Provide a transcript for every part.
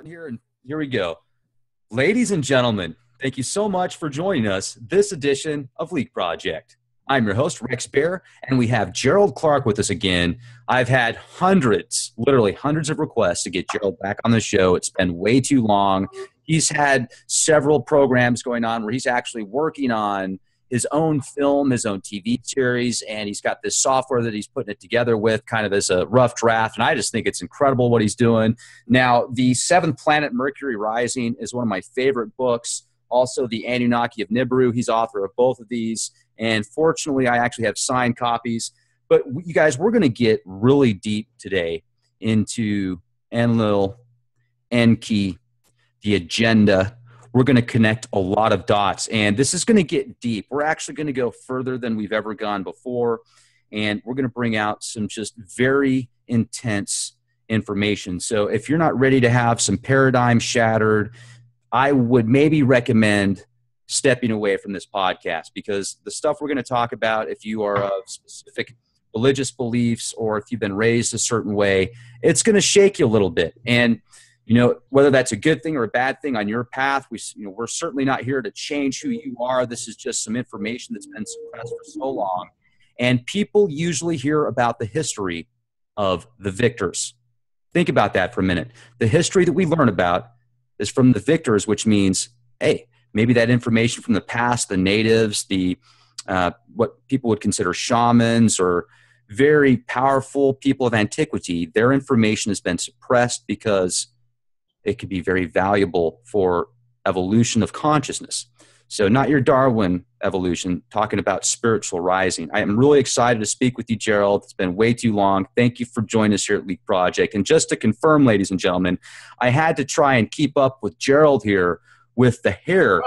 Here and here we go. Ladies and gentlemen, thank you so much for joining us this edition of Leak Project. I'm your host, Rex Bear, and we have Gerald Clark with us again. I've had hundreds, literally hundreds of requests to get Gerald back on the show. It's been way too long. He's had several programs going on where he's actually working on his own film, his own TV series, and he's got this software that he's putting it together with kind of as a rough draft, and I just think it's incredible what he's doing. Now, The Seventh Planet Mercury Rising is one of my favorite books. Also, The Anunnaki of Nibiru, he's author of both of these, and fortunately, I actually have signed copies. But you guys, we're going to get really deep today into Enlil, Enki, the agenda. We're going to connect a lot of dots, and this is going to get deep. We're actually going to go further than we've ever gone before, and we're going to bring out some just very intense information. So if you're not ready to have some paradigm shattered, I would maybe recommend stepping away from this podcast, because the stuff we're going to talk about, if you are of specific religious beliefs or if you've been raised a certain way, it's going to shake you a little bit. And you know, whether that's a good thing or a bad thing on your path, we're certainly not here to change who you are. This is just some information that's been suppressed for so long. And people usually hear about the history of the victors. Think about that for a minute. The history that we learn about is from the victors, which means, hey, maybe that information from the past, the natives, the what people would consider shamans or very powerful people of antiquity, their information has been suppressed because it could be very valuable for evolution of consciousness. So not your Darwin evolution, talking about spiritual rising. I am really excited to speak with you, Gerald. It's been way too long. Thank you for joining us here at Leak Project. And just to confirm, ladies and gentlemen, I had to try and keep up with Gerald here with the hair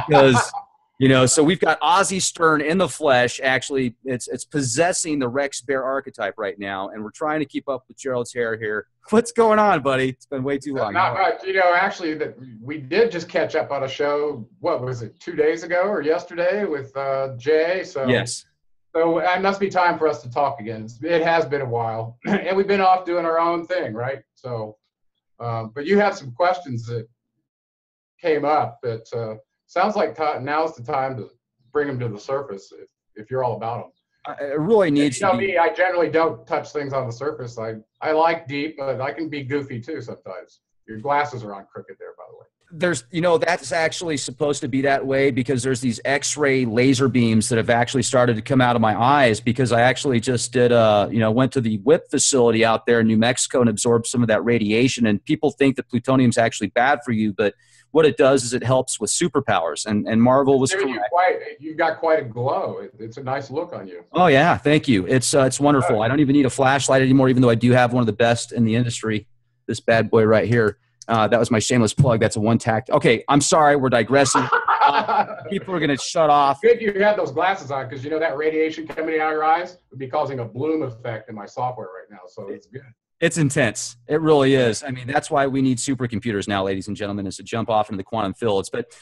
because, you know, so we've got Ozzy Stern in the flesh. Actually, it's possessing the Rex Bear archetype right now, and we're trying to keep up with Gerald's hair here. What's going on, buddy? It's been way too long. Not much. You know, actually, we did just catch up on a show, what was it, 2 days ago or yesterday with Jay? So yes. So it must be time for us to talk again. It has been a while, and we've been off doing our own thing, right? So, but you have some questions that came up that sounds like now's the time to bring them to the surface if you're all about them. It really needs to be. Me, I generally don't touch things on the surface. I like deep, but I can be goofy too sometimes. Your glasses are on crooked there, by the way. There's, you know, that's actually supposed to be that way because there's these X-ray laser beams that have actually started to come out of my eyes because I actually just did, went to the WIP facility out there in New Mexico and absorbed some of that radiation. And people think that plutonium is actually bad for you, but what it does is it helps with superpowers. And Marvel was correct. You've got quite a glow. It's a nice look on you. Oh yeah, thank you. It's wonderful. I don't even need a flashlight anymore, even though I do have one of the best in the industry. This bad boy right here. That was my shameless plug. That's a one-tact. Okay, I'm sorry. We're digressing. People are going to shut off. Good you have those glasses on because, you know, that radiation coming out of your eyes would be causing a bloom effect in my software right now. So it's good. It's intense. It really is. I mean, that's why we need supercomputers now, ladies and gentlemen, is to jump off into the quantum fields. But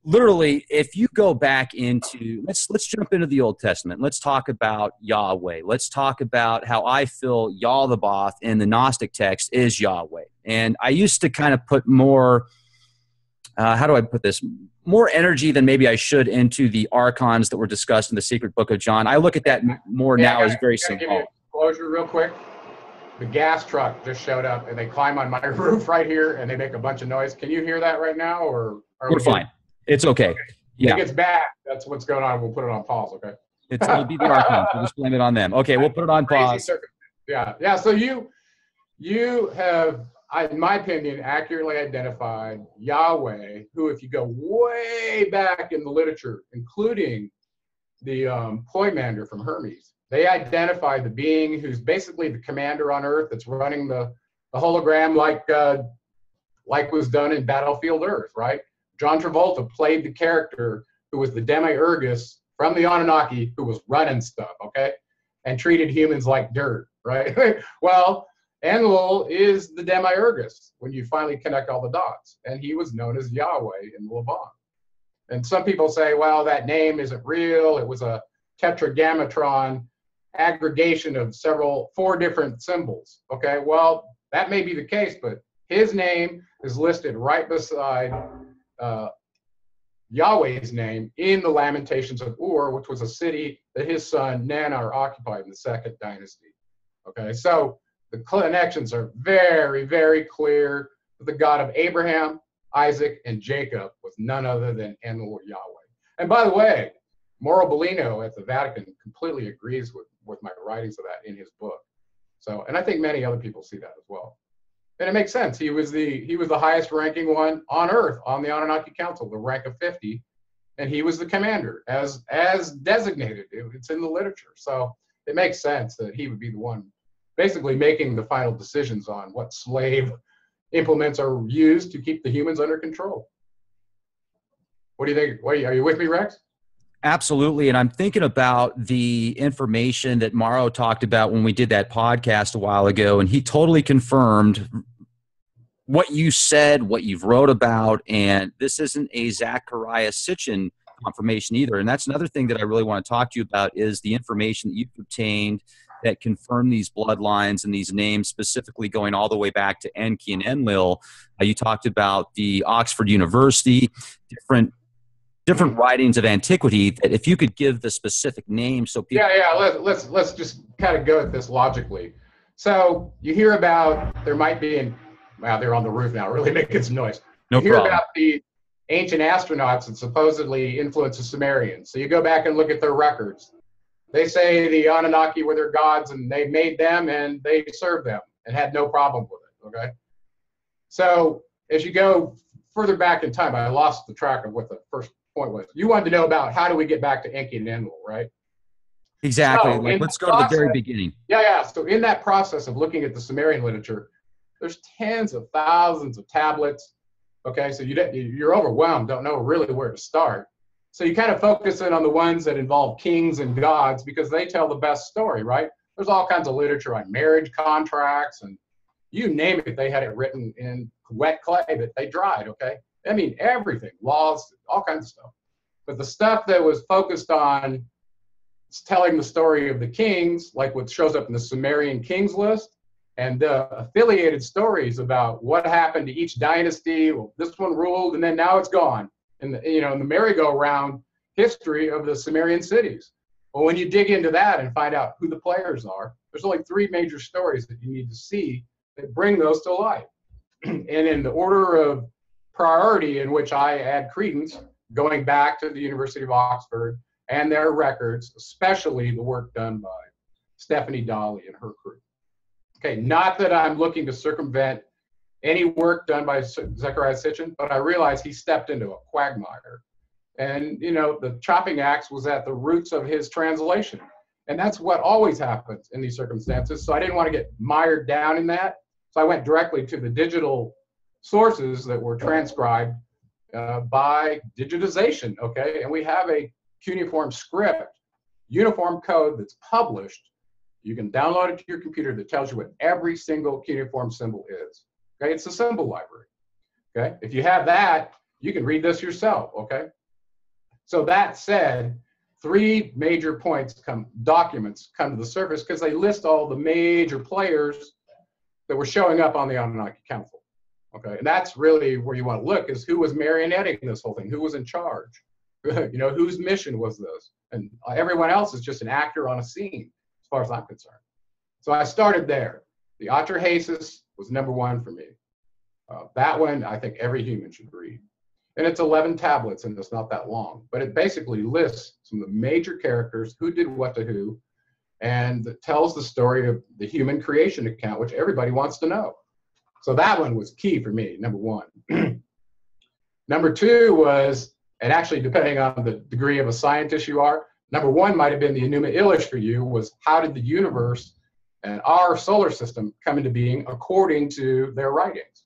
literally, if you go back into, let's jump into the Old Testament. Let's talk about Yahweh. Let's talk about how I feel Yaldabaoth in the Gnostic text is Yahweh. And I used to kind of put more, how do I put this? More energy than maybe I should into the archons that were discussed in the secret book of John. I look at that more now as very simple. Give you a closure real quick. The gas truck just showed up and they climb on my roof right here and they make a bunch of noise. Can you hear that right now? Or we're fine. It's okay. Yeah. If it gets bad, that's what's going on. We'll put it on pause, okay? It'll be the archons. We'll just blame it on them. Okay, we'll put it on pause. Yeah. So you have, in my opinion, accurately identified Yahweh, who, if you go way back in the literature, including the Poimander from Hermes, they identified the being who's basically the commander on Earth that's running the hologram like was done in Battlefield Earth, right? John Travolta played the character who was the Demiurgus from the Anunnaki who was running stuff, okay? And treated humans like dirt, right? Well, Enlil is the Demiurgus when you finally connect all the dots. And he was known as Yahweh in the Levant. And some people say, well, that name isn't real. It was a tetragrammaton aggregation of 4 different symbols. Okay, well, that may be the case, but His name is listed right beside Yahweh's name in the Lamentations of Ur, which was a city that his son Nannar occupied in the second dynasty. Okay, so the connections are very, very clear. The God of Abraham, Isaac, and Jacob was none other than Enlil Yahweh. And by the way, Mauro Bellino at the Vatican completely agrees with my writings of that in his book. So, and I think many other people see that as well. And it makes sense. He was the highest ranking one on Earth on the Anunnaki Council, the rank of 50, and he was the commander as designated. It's in the literature, so it makes sense that he would be the one basically making the final decisions on what slave implements are used to keep the humans under control. What do you think? Are you with me, Rex? Absolutely. And I'm thinking about the information that Mauro talked about when we did that podcast a while ago, and he totally confirmed what you said, what you've wrote about, and this isn't a Zechariah Sitchin confirmation either. And that's another thing that I really want to talk to you about is the information that you've obtained that confirm these bloodlines and these names, specifically going all the way back to Enki and Enlil. You talked about the Oxford University, different writings of antiquity, that if you could give the specific name so people... Let's just kind of go at this logically. So you hear about, there might be, wow, they're on the roof now, really making some noise. No you hear problem. about the ancient astronauts that supposedly influenced the Sumerians. So you go back and look at their records. They say the Anunnaki were their gods and they made them and they served them and had no problem with it, okay? So as you go further back in time, I lost the track of what the first point was. You wanted to know about how do we get back to Enki and Enlil, right? Exactly. So let's go to the very beginning. So in that process of looking at the Sumerian literature, there's tens of thousands of tablets. Okay, so you're overwhelmed, don't know really where to start. So you kind of focus in on the ones that involve kings and gods because they tell the best story, right? There's all kinds of literature on marriage contracts and you name it, they had it written in wet clay that they dried, okay? I mean, everything, laws, all kinds of stuff. But the stuff that was focused on telling the story of the kings, like what shows up in the Sumerian kings list, and affiliated stories about what happened to each dynasty. Well, this one ruled, and then now it's gone. And in the merry-go-round history of the Sumerian cities. Well, when you dig into that and find out who the players are, there's only three major stories that you need to see that bring those to light. And in the order of priority in which I add credence, going back to the University of Oxford and their records, especially the work done by Stephanie Dawley and her crew. Okay, not that I'm looking to circumvent any work done by Zechariah Sitchin, but I realized he stepped into a quagmire. And, the chopping axe was at the roots of his translation. And that's what always happens in these circumstances. So I didn't want to get mired down in that. So I went directly to the digital sources that were transcribed by digitization, okay? And we have a cuneiform script, uniform code that's published. You can download it to your computer that tells you what every single cuneiform symbol is. Okay, it's a symbol library. Okay, if you have that, you can read this yourself. Okay, so that said, three major documents come to the surface because they list all the major players that were showing up on the Anunnaki Council. Okay, and that's really where you want to look, is who was marionetting this whole thing, who was in charge, whose mission was this, and everyone else is just an actor on a scene, as far as I'm concerned. So I started there. The Atrahasis was number one for me. That one, I think every human should read. And it's 11 tablets, and it's not that long. But it basically lists some of the major characters, who did what to who, and tells the story of the human creation account, which everybody wants to know. So that one was key for me, number one. Number two was, and actually depending on the degree of a scientist you are, number one might have been the Enuma Elish for you, was how did the universe and our solar system come into being according to their writings.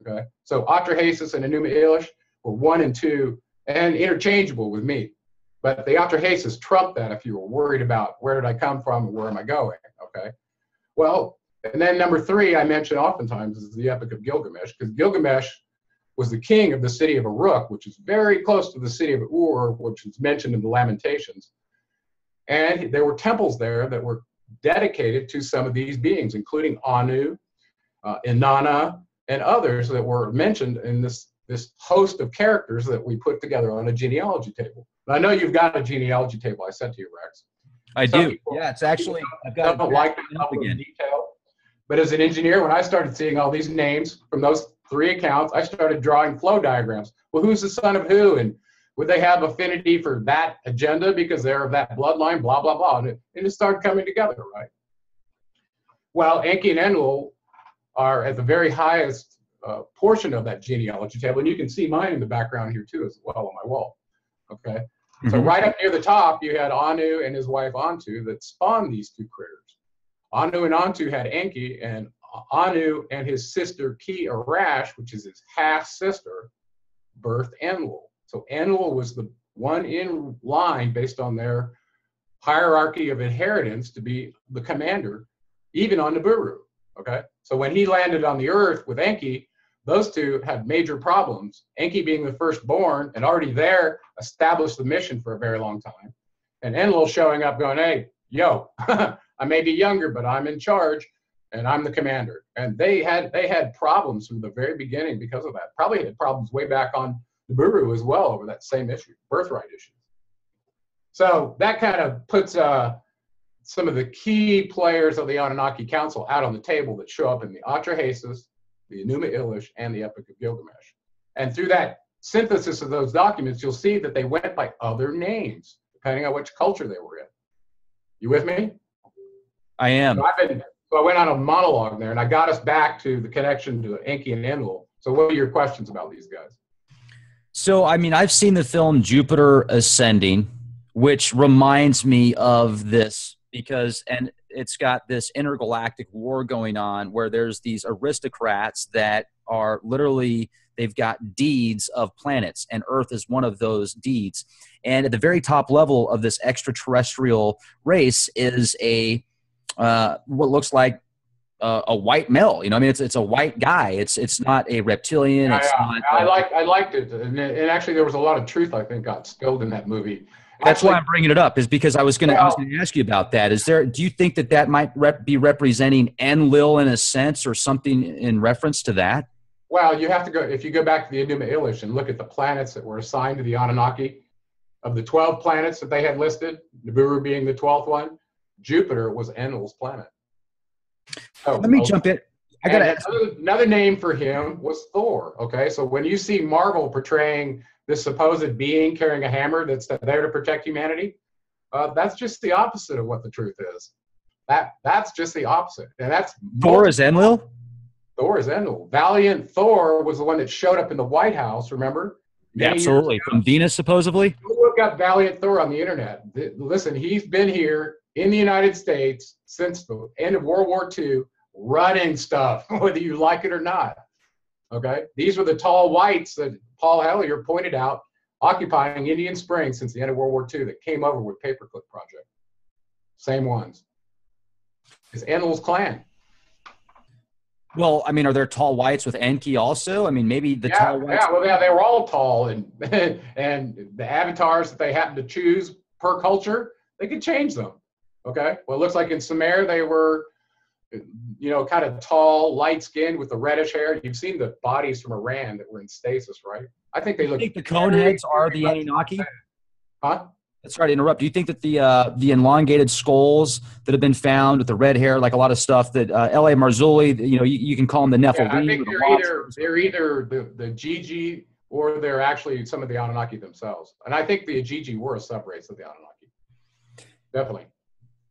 Okay, so Atrahasis and Enuma Elish were 1 and 2 and interchangeable with me. But the Atrahasis trumped that if you were worried about where did I come from and where am I going, okay? Well, and then number 3 I mention oftentimes is the Epic of Gilgamesh, because Gilgamesh was the king of the city of Uruk, which is very close to the city of Ur, which is mentioned in the Lamentations. And there were temples there that were dedicated to some of these beings, including Anu, Inanna, and others that were mentioned in this host of characters that we put together on a genealogy table. And I know you've got a genealogy table I sent to you, Rex. I Some do. people, Yeah, it's actually, I've got don't it like backed the up level of again. detail. But as an engineer, when I started seeing all these names from those 3 accounts, I started drawing flow diagrams. Well, who's the son of who? And would they have affinity for that agenda because they're of that bloodline, blah, blah, blah. And it started coming together, right? Well, Enki and Enlil are at the very highest portion of that genealogy table. And you can see mine in the background here too as well on my wall, okay? So right up near the top, you had Anu and his wife Antu that spawned these 2 critters. Anu and Antu had Enki, and Anu and his sister Ki Arash, which is his half-sister, birthed Enlil. So Enlil was the one in line based on their hierarchy of inheritance to be the commander, even on Nibiru, okay? So when he landed on the earth with Enki, those 2 had major problems. Enki being the firstborn and already there established the mission for a very long time. And Enlil showing up going, hey, yo, I may be younger, but I'm in charge and I'm the commander. And they had problems from the very beginning because of that. Probably had problems way back on Nibiru as well over that same issue, birthright issue. So that kind of puts some of the key players of the Anunnaki Council out on the table that show up in the Atrahasis, the Enuma Elish, and the Epic of Gilgamesh. And through that synthesis of those documents, you'll see that they went by other names, depending on which culture they were in. You with me? I am. So I went on a monologue there, and I got us back to the connection to Enki and Enlil. So what are your questions about these guys? So, I mean, I've seen the film Jupiter Ascending, which reminds me of this because, and it's got this intergalactic war going on where there's these aristocrats that are literally, they've got deeds of planets, and Earth is one of those deeds. And at the very top level of this extraterrestrial race is a what looks like a white male. You know, I mean, it's a white guy. It's not a reptilian. Yeah, it's yeah. not. I liked it, and actually there was a lot of truth I think got spilled in that movie. That's why I'm bringing it up, is because I was going to ask you about that. Do you think that might be representing Enlil in a sense, or something in reference to that? Well, you have to go, if you go back to the Enuma Elish and look at the planets that were assigned to the Anunnaki, of the 12 planets that they had listed, Nibiru being the 12th one, Jupiter was Enlil's planet. So, let me jump in. I got to ask. Another name for him was Thor. Okay, so when you see Marvel portraying this supposed being carrying a hammer that's there to protect humanity, that's just the opposite of what the truth is. That's just the opposite, and that's Thor is Enlil. Thor is Enlil. Valiant Thor was the one that showed up in the White House. Remember? Yeah, absolutely, from Venus supposedly. Look up Valiant Thor on the internet. Listen, he's been here in the United States since the end of World War II, running stuff, whether you like it or not. Okay? These were the tall whites that Paul Hellyer pointed out occupying Indian Springs since the end of World War II that came over with Paperclip Project. Same ones. It's Enlil's clan. Well, I mean, are there tall whites with Enki also? I mean, maybe the tall whites. Yeah, well, yeah, they were all tall, and and the avatars that they happened to choose per culture, they could change them. Okay. Well, it looks like in Sumer they were, you know, kind of tall, light skinned with the reddish hair. You've seen the bodies from Iran that were in stasis, right? I think they look. You think the cone heads are the Anunnaki? Huh? Sorry to interrupt. Do you think that the elongated skulls that have been found with the red hair, like a lot of stuff that L.A. Marzulli, you know, you can call them the Nephilim? Yeah, I think they're either the Gigi or they're actually some of the Anunnaki themselves. And I think the Gigi were a subrace of the Anunnaki. Definitely.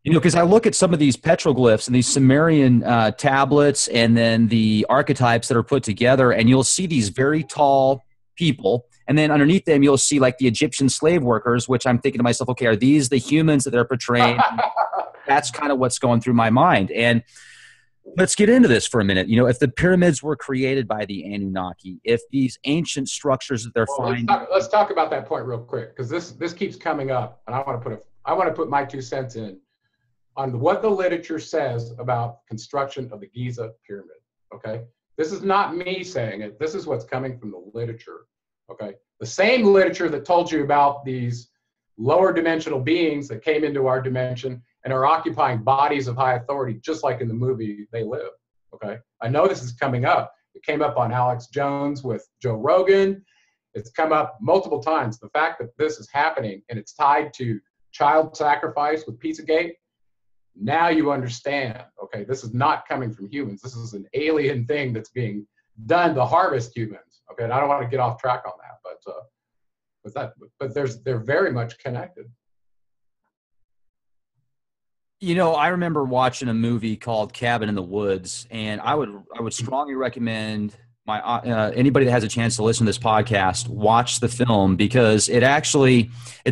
You know, because I look at some of these petroglyphs and these Sumerian tablets and then the archetypes that are put together, and you'll see these very tall people. And then underneath them, you'll see like the Egyptian slave workers, which I'm thinking to myself, okay, are these the humans that they're portraying? That's kind of what's going through my mind. And let's get into this for a minute. You know, if the pyramids were created by the Anunnaki, if these ancient structures that they're finding. Let's talk about that point real quick, because this keeps coming up, and I want to put my 2 cents in on what the literature says about construction of the Giza pyramid. Okay, this is not me saying it. This is what's coming from the literature. Okay, the same literature that told you about these lower dimensional beings that came into our dimension and are occupying bodies of high authority, just like in the movie They Live. Okay, I know this is coming up. It came up on Alex Jones with Joe Rogan. It's come up multiple times. The fact that this is happening and it's tied to child sacrifice with Pizzagate, now you understand, okay, this is not coming from humans. This is an alien thing that's being done to harvest humans. Okay, and I don't want to get off track on that, but they're very much connected. You know, I remember watching a movie called Cabin in the Woods, and I would strongly recommend anybody that has a chance to listen to this podcast, watch the film, because it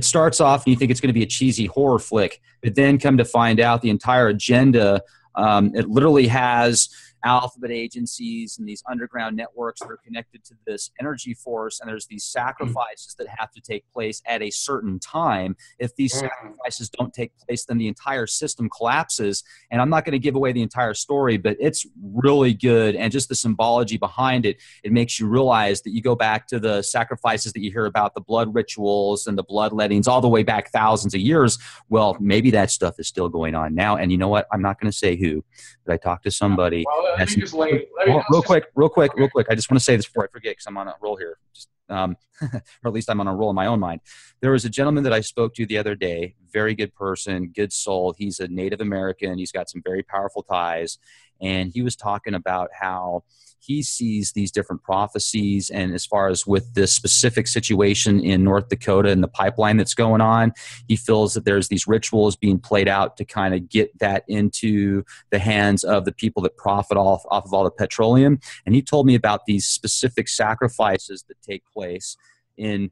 starts off and you think it's going to be a cheesy horror flick, but then come to find out the entire agenda, it literally has alphabet agencies and these underground networks that are connected to this energy force, and there's these sacrifices that have to take place at a certain time. If these sacrifices don't take place, then the entire system collapses. And I'm not going to give away the entire story, but it's really good, and just the symbology behind it, it makes you realize that you go back to the sacrifices that you hear about, the blood rituals and the bloodlettings all the way back thousands of years. Well, maybe that stuff is still going on now. And you know what? I'm not going to say who, but I talked to somebody. Real quick. I just want to say this before I forget, because I'm on a roll here. Or at least I'm on a roll in my own mind. There was a gentleman that I spoke to the other day, very good person, good soul. He's a Native American. He's got some very powerful ties. And he was talking about how he sees these different prophecies, and as far as with this specific situation in North Dakota and the pipeline that's going on, he feels that there's these rituals being played out to kind of get that into the hands of the people that profit off of all the petroleum. And he told me about these specific sacrifices that take place in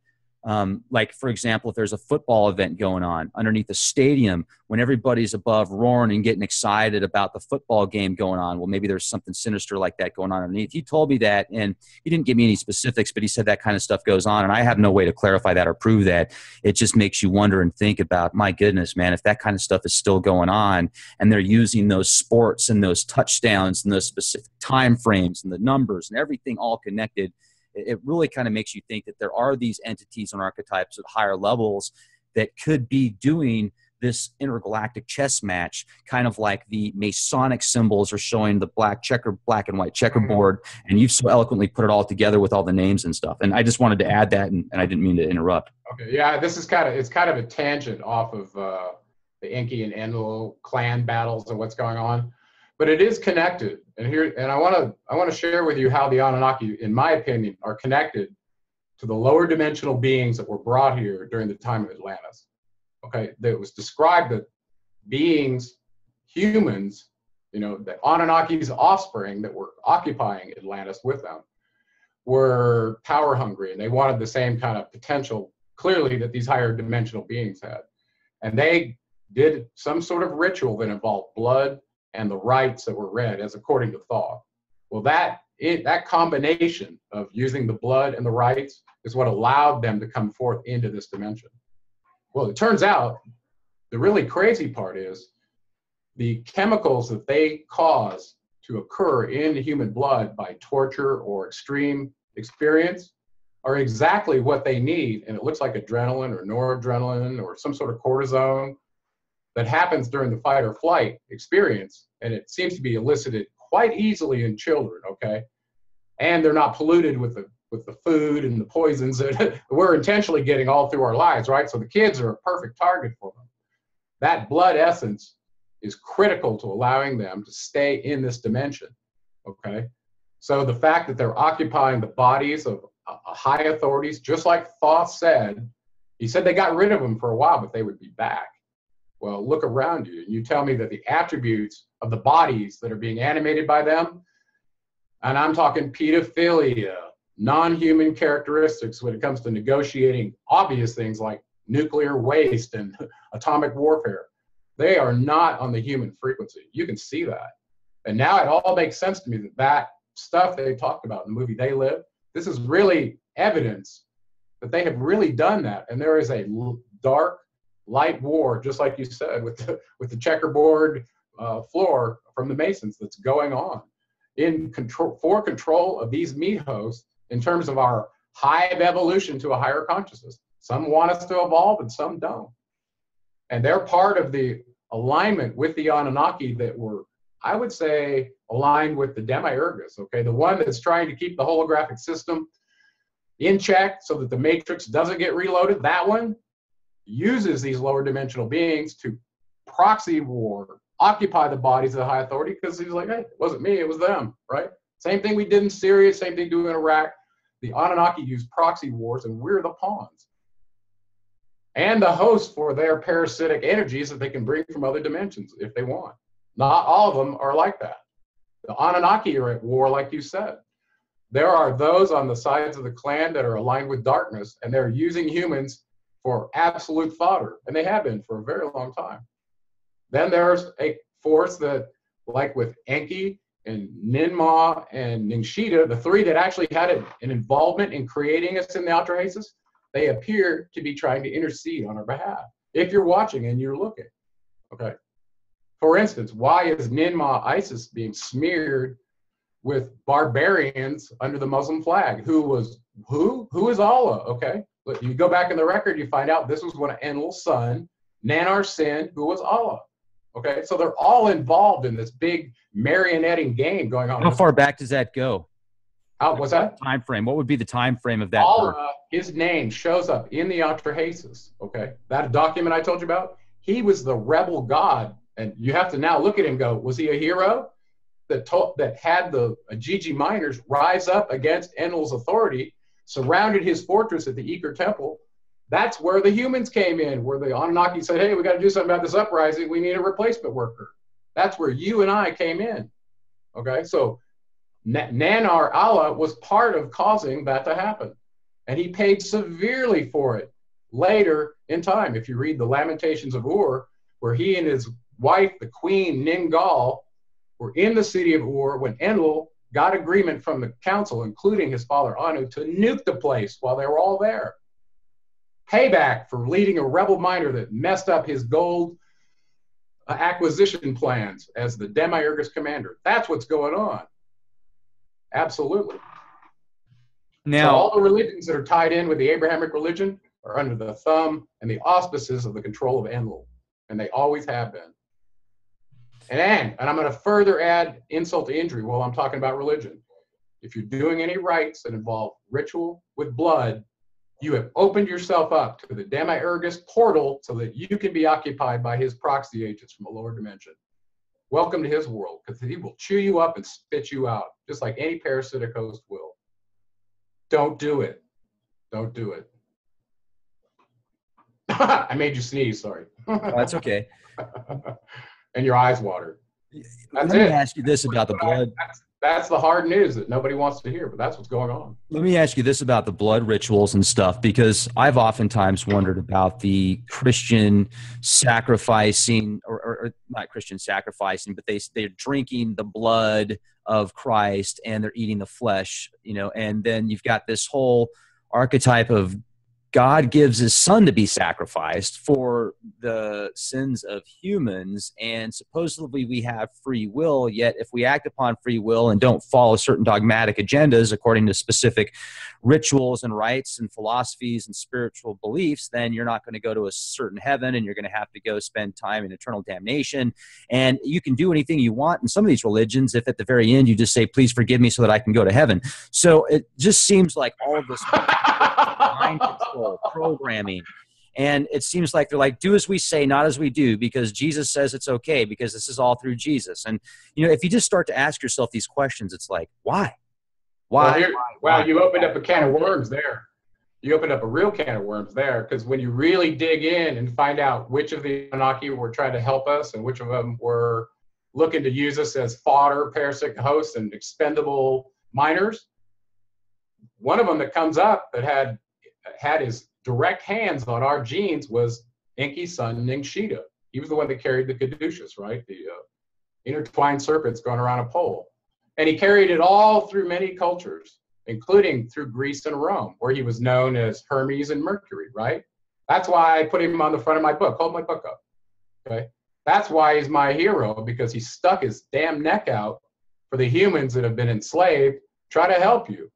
like, for example, if there's a football event going on underneath the stadium, when everybody's above roaring and getting excited about the football game going on, well, maybe there's something sinister like that going on underneath. He told me that, and he didn't give me any specifics, but he said that kind of stuff goes on, and I have no way to clarify that or prove that. It just makes you wonder and think about, my goodness, man, if that kind of stuff is still going on, and they're using those sports and those touchdowns and those specific time frames and the numbers and everything all connected, it really kind of makes you think that there are these entities and archetypes at higher levels that could be doing this intergalactic chess match, kind of like the Masonic symbols are showing the black and white checkerboard. And you've so eloquently put it all together with all the names and stuff. And I just wanted to add that, and I didn't mean to interrupt. Okay, yeah, this is it's kind of a tangent off of the Enki and Enlil clan battles and what's going on. But it is connected, and I want to share with you how the Anunnaki, in my opinion, are connected to the lower dimensional beings that were brought here during the time of Atlantis. Okay, it was described that beings, humans, the Anunnaki's offspring that were occupying Atlantis with them, were power hungry, and they wanted the same kind of potential, clearly, that these higher dimensional beings had, and they did some sort of ritual that involved blood and the rites that were read as according to Thoth. Well, that combination of using the blood and the rites is what allowed them to come forth into this dimension. Well, it turns out the really crazy part is the chemicals that they cause to occur in human blood by torture or extreme experience are exactly what they need. And it looks like adrenaline or noradrenaline or some sort of cortisone that happens during the fight or flight experience, and it seems to be elicited quite easily in children, okay? And they're not polluted with the food and the poisons that we're intentionally getting all through our lives, right? So the kids are a perfect target for them. That blood essence is critical to allowing them to stay in this dimension, okay? So the fact that they're occupying the bodies of high authorities, just like Thoth said, he said they got rid of them for a while, but they would be back. Well, look around you, and you tell me that the attributes of the bodies that are being animated by them, and I'm talking pedophilia, non-human characteristics when it comes to negotiating obvious things like nuclear waste and atomic warfare, they are not on the human frequency. You can see that. And now it all makes sense to me that stuff they talked about in the movie They Live, this is really evidence that they have really done that. And there is a dark, light war, just like you said, with the checkerboard floor from the Masons that's going on for control of these meat hosts in terms of our hive evolution to a higher consciousness. Some want us to evolve and some don't. And they're part of the alignment with the Anunnaki that were I would say, aligned with the Demiurgus, okay? The one that's trying to keep the holographic system in check so that the matrix doesn't get reloaded. That one uses these lower dimensional beings to proxy war, occupy the bodies of the high authority, because he's like, hey, it wasn't me, it was them, right? Same thing we did in Syria, same thing do in Iraq. The Anunnaki use proxy wars, and we're the pawns. And the host for their parasitic energies that they can bring from other dimensions if they want. Not all of them are like that. The Anunnaki are at war, like you said. There are those on the sides of the clan that are aligned with darkness, and they're using humans for absolute fodder, and they have been for a very long time. Then there's a force that, like with Enki and Ninmah and Ningshita, the three that actually had an involvement in creating us in the Ultrahaces, they appear to be trying to intercede on our behalf. If you're watching and you're looking, okay? For instance, why is Ninmah ISIS being smeared with barbarians under the Muslim flag? Who is Allah, okay? But you go back in the record, you find out this was one of Enlil's son, Nanar Sin, who was Allah. Okay, so they're all involved in this big marionetting game going on. How far back does that go? What's that? Time frame. What would be the time frame of that? Allah, his name shows up in the Ultrahaces. Okay, that document I told you about, he was the rebel god, and you have to now look at him and go, was he a hero that had the Gigi miners rise up against Enlil's authority, surrounded his fortress at the Eker Temple? That's where the humans came in, where the Anunnaki said, hey, we got to do something about this uprising. We need a replacement worker. That's where you and I came in. Okay, so Nanar Allah was part of causing that to happen. And he paid severely for it later in time. If you read the Lamentations of Ur, where he and his wife, the queen Ningal, were in the city of Ur when Enlil got agreement from the council, including his father Anu, to nuke the place while they were all there. Payback for leading a rebel miner that messed up his gold acquisition plans as the Demiurgus commander. That's what's going on. Absolutely. Now, so all the religions that are tied in with the Abrahamic religion are under the thumb and the auspices of the control of Enlil, and they always have been. And I'm going to further add insult to injury while I'm talking about religion. If you're doing any rites that involve ritual with blood, you have opened yourself up to the Demiurgus portal so that you can be occupied by his proxy agents from a lower dimension. Welcome to his world, because he will chew you up and spit you out, just like any parasitic host will. Don't do it. Don't do it. I made you sneeze, sorry. That's okay. And your eyes water. Let me ask you this about the blood. That's the hard news that nobody wants to hear, but that's what's going on. Let me ask you this about the blood rituals and stuff, because I've oftentimes wondered about the Christian sacrificing, or not Christian sacrificing, but they're drinking the blood of Christ and they're eating the flesh, you know, and then you've got this whole archetype of God gives his son to be sacrificed for the sins of humans, and supposedly we have free will, yet if we act upon free will and don't follow certain dogmatic agendas according to specific rituals and rites and philosophies and spiritual beliefs, then you're not going to go to a certain heaven, and you're going to have to go spend time in eternal damnation. And you can do anything you want in some of these religions if at the very end you just say, please forgive me so that I can go to heaven. So it just seems like all of this mind control, programming. And it seems like they're like, do as we say, not as we do, because Jesus says it's okay, because this is all through Jesus. And, you know, if you just start to ask yourself these questions, it's like, why? Why? Well, you opened up a can of worms there. You opened up a real can of worms there, because when you really dig in and find out which of the Anunnaki were trying to help us and which of them were looking to use us as fodder, parasitic hosts, and expendable miners, one of them that comes up that had his direct hands on our genes was Enki's son, Ningshita. He was the one that carried the caduceus, right? The intertwined serpents going around a pole. And he carried it all through many cultures, including through Greece and Rome, where he was known as Hermes and Mercury, right? That's why I put him on the front of my book. Hold my book up, okay? That's why he's my hero, because he stuck his damn neck out for the humans that have been enslaved, try to help you.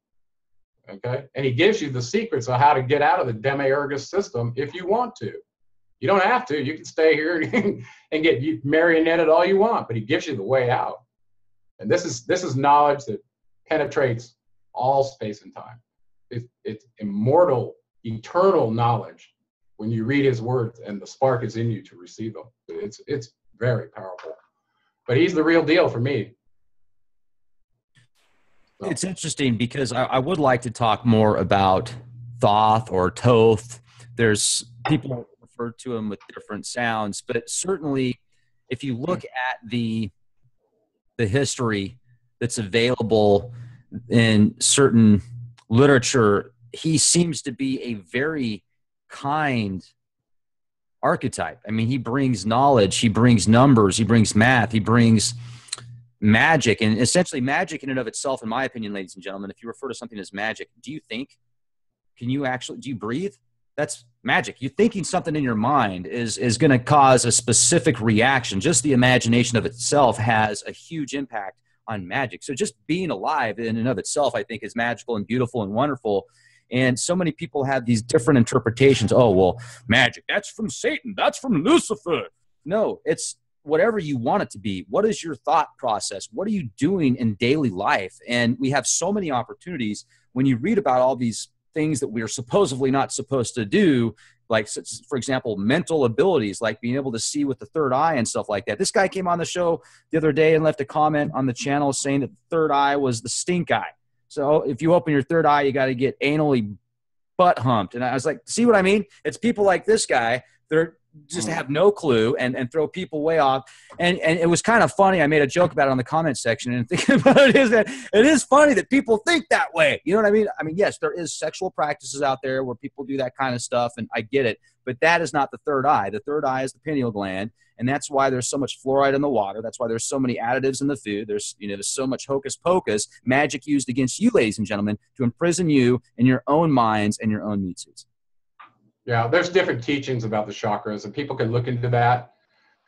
Okay, and he gives you the secrets of how to get out of the Demiurgus system if you want to. You don't have to. You can stay here and get marionetted all you want, but he gives you the way out. And this is knowledge that penetrates all space and time. It's immortal, eternal knowledge when you read his words, and the spark is in you to receive them. It's very powerful. But he's the real deal for me. So. It's interesting because I would like to talk more about Thoth or Toth. There's people refer to him with different sounds, but certainly if you look at the history that's available in certain literature, he seems to be a very kind archetype. I mean, he brings knowledge, he brings numbers, he brings math, he brings magic, and essentially magic in and of itself, in my opinion, ladies and gentlemen, if you refer to something as magic, do you breathe? That's magic. You thinking something in your mind is going to cause a specific reaction. Just the imagination of itself has a huge impact on magic. So just being alive in and of itself, I think, is magical and beautiful and wonderful. And so many people have these different interpretations. Oh, well, magic, that's from Satan. That's from Lucifer. No, it's whatever you want it to be. What is your thought process? What are you doing in daily life? And we have so many opportunities when you read about all these things that we are supposedly not supposed to do, like, for example, mental abilities, like being able to see with the third eye and stuff like that. This guy came on the show the other day and left a comment on the channel saying that the third eye was the stink eye. So if you open your third eye, you got to get anally butt humped. And I was like, see what I mean? It's people like this guy. They're just have no clue and throw people way off. And it was kind of funny. I made a joke about it on the comment section, and thinking about it is that it is funny that people think that way. You know what I mean? I mean, yes, there is sexual practices out there where people do that kind of stuff, and I get it, but that is not the third eye. The third eye is the pineal gland. And that's why there's so much fluoride in the water. That's why there's so many additives in the food. There's so much hocus pocus, magic used against you, ladies and gentlemen, to imprison you in your own minds and your own meat suits. Yeah, there's different teachings about the chakras, and people can look into that.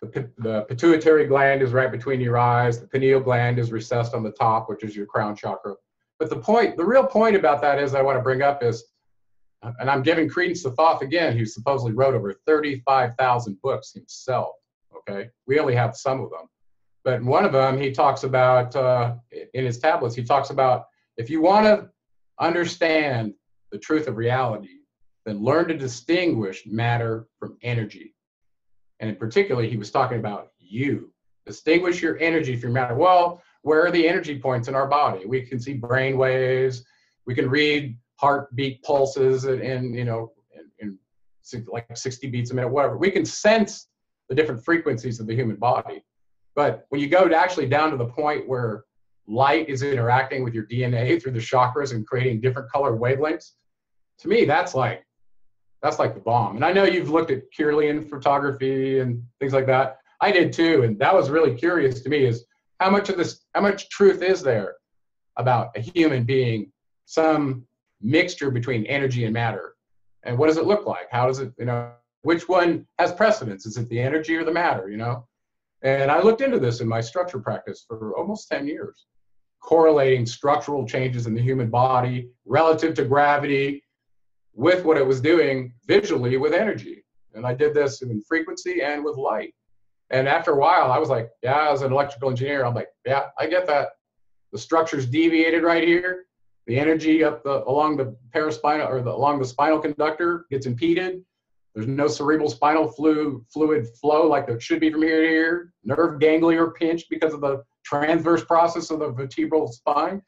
The pituitary gland is right between your eyes. The pineal gland is recessed on the top, which is your crown chakra. But the real point about that is I want to bring up is, and I'm giving credence to Thoth again, who supposedly wrote over 35,000 books himself. Okay, we only have some of them, but in one of them he talks about in his tablets, he talks about, if you want to understand the truth of reality, then learn to distinguish matter from energy. And in particular, he was talking about you. Distinguish your energy from matter. Well, where are the energy points in our body? We can see brain waves. We can read heartbeat pulses in like 60 beats a minute, whatever. We can sense the different frequencies of the human body. But when you go actually down to the point where light is interacting with your DNA through the chakras and creating different color wavelengths, to me, that's like the bomb. And I know you've looked at Kirlian photography and things like that. I did too. And that was really curious to me, is how much truth is there about a human being, some mixture between energy and matter? And what does it look like? How does it, which one has precedence? Is it the energy or the matter, And I looked into this in my structure practice for almost 10 years, correlating structural changes in the human body relative to gravity with what it was doing visually with energy. And I did this in frequency and with light. And after a while, I was like, yeah, as an electrical engineer, I'm like, yeah, I get that. The structure's deviated right here. The energy along the paraspinal or along the spinal conductor gets impeded. There's no cerebral spinal fluid flow like there should be from here to here. Nerve ganglia are pinched because of the transverse process of the vertebral spine.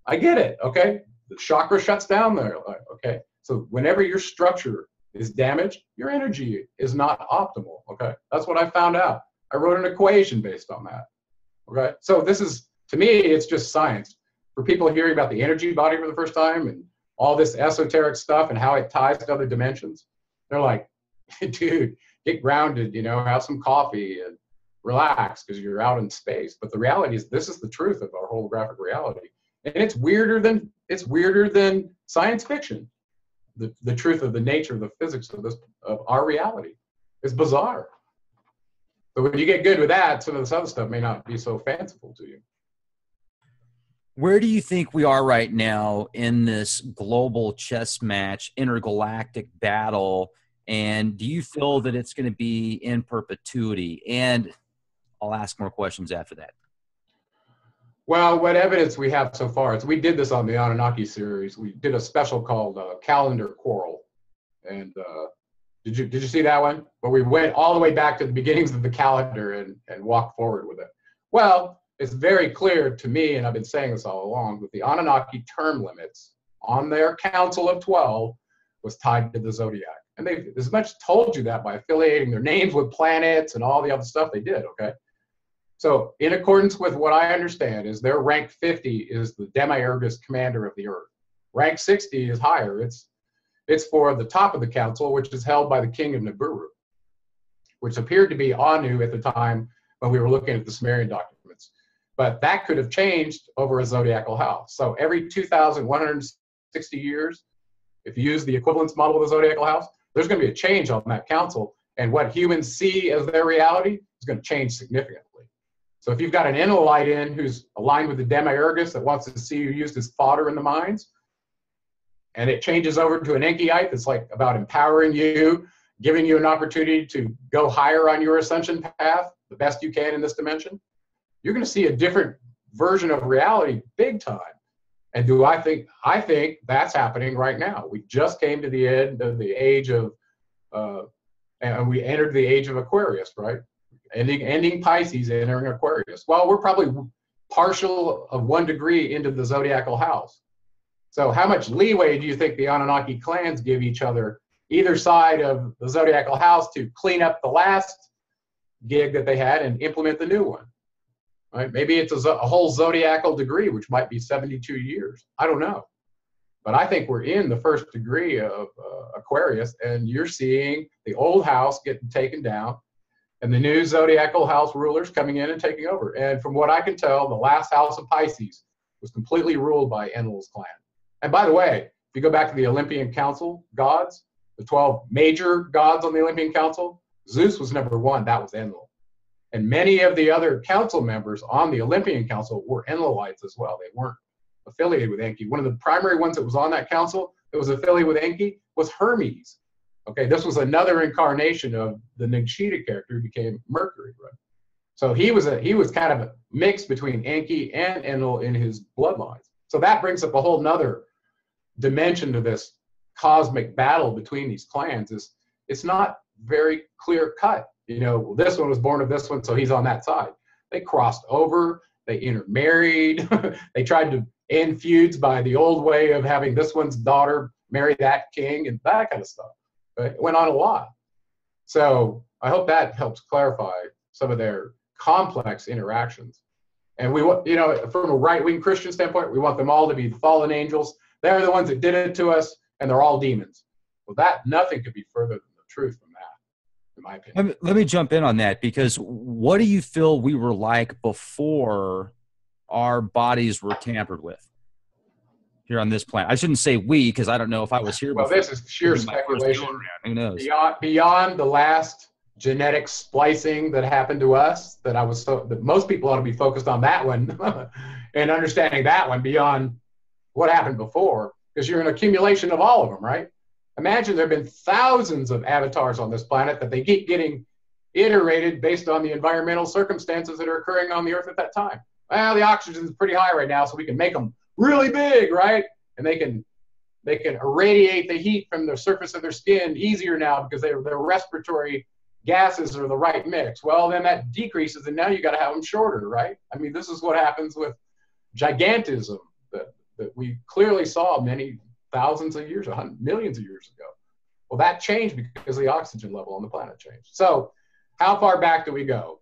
I get it, okay? The chakra shuts down there, okay? So whenever your structure is damaged, your energy is not optimal, okay? That's what I found out. I wrote an equation based on that, okay? So this is, to me, it's just science. For people hearing about the energy body for the first time and all this esoteric stuff and how it ties to other dimensions, they're like, dude, get grounded, have some coffee and relax because you're out in space. But the reality is, this is the truth of our holographic reality. And it's weirder than science fiction. The truth of the nature of the physics of our reality is bizarre. But when you get good with that, some of this other stuff may not be so fanciful to you. Where do you think we are right now in this global chess match, intergalactic battle? And do you feel that it's going to be in perpetuity? And I'll ask more questions after that. Well, what evidence we have so far is we did this on the Anunnaki series. We did a special called Calendar Quarrel. And did you see that one? Where we went all the way back to the beginnings of the calendar and walked forward with it. Well, it's very clear to me, and I've been saying this all along, that the Anunnaki term limits on their Council of 12 was tied to the zodiac. And they've as much told you that by affiliating their names with planets and all the other stuff they did, okay? So in accordance with what I understand is their rank 50 is the Demiurgus commander of the earth. Rank 60 is higher. It's for the top of the council, which is held by the king of Nibiru, which appeared to be Anu at the time when we were looking at the Sumerian documents. But that could have changed over a zodiacal house. So every 2,160 years, if you use the equivalence model of the zodiacal house, there's going to be a change on that council. And what humans see as their reality is going to change significantly. So if you've got an Enlilite in who's aligned with the Demiurgus that wants to see you used as fodder in the mines, and it changes over to an Enkiite that's like about empowering you, giving you an opportunity to go higher on your ascension path, the best you can in this dimension, you're going to see a different version of reality big time. And I think that's happening right now. We just came to the end of the age of, and we entered the age of Aquarius, right? Ending Pisces, entering Aquarius. Well, we're probably partial of 1 degree into the zodiacal house. So how much leeway do you think the Anunnaki clans give each other, either side of the zodiacal house, to clean up the last gig that they had and implement the new one? Right? Maybe it's a whole zodiacal degree, which might be 72 years. I don't know. But I think we're in the first degree of Aquarius, and you're seeing the old house getting taken down and the new zodiacal house rulers coming in and taking over. And from what I can tell, the last house of Pisces was completely ruled by Enlil's clan. And by the way, if you go back to the Olympian Council gods, the 12 major gods on the Olympian Council, Zeus was number 1. That was Enlil. And many of the other council members on the Olympian Council were Enlilites as well. They weren't affiliated with Enki. One of the primary ones that was on that council that was affiliated with Enki was Hermes. Okay, this was another incarnation of the Nagshita character who became Mercury, right? So he was kind of a mix between Enki and Enlil in his bloodlines. So that brings up a whole nother dimension to this cosmic battle between these clans. It's not very clear cut. You know, this one was born of this one, so he's on that side. They crossed over, they intermarried, they tried to end feuds by the old way of having this one's daughter marry that king and that kind of stuff. But it went on a lot. So I hope that helps clarify some of their complex interactions. And we want, you know, from a right-wing Christian standpoint, we want them all to be fallen angels. They're the ones that did it to us, and they're all demons. Well, nothing could be further than the truth from that, in my opinion. Let me jump in on that, because what do you feel we were like before our bodies were tampered with here on this planet? I shouldn't say we, because I don't know if I was here before. Well, this is sheer speculation. Who knows? Beyond the last genetic splicing that happened to us, that most people ought to be focused on that one and understanding that one beyond what happened before, because you're an accumulation of all of them, right? Imagine there have been thousands of avatars on this planet that they keep getting iterated based on the environmental circumstances that are occurring on the Earth at that time. Well, the oxygen is pretty high right now, so we can make them really big, right? And they can irradiate the heat from the surface of their skin easier now because their respiratory gases are the right mix. Well, then that decreases, and now you got to have them shorter, right? I mean, this is what happens with gigantism that we clearly saw many thousands of years, millions of years ago. Well, that changed because the oxygen level on the planet changed. So how far back do we go?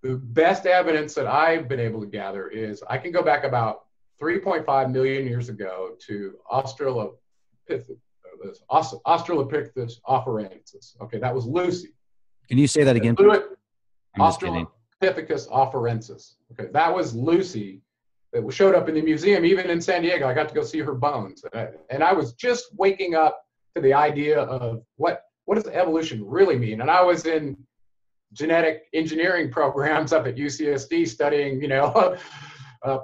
The best evidence that I've been able to gather is I can go back about 3.5 million years ago to Australopithecus afarensis. Okay, that was Lucy. Can you say that again? Australopithecus afarensis. Okay, that was Lucy that showed up in the museum, even in San Diego. I got to go see her bones. And I was just waking up to the idea of what does evolution really mean? And I was in genetic engineering programs up at UCSD studying,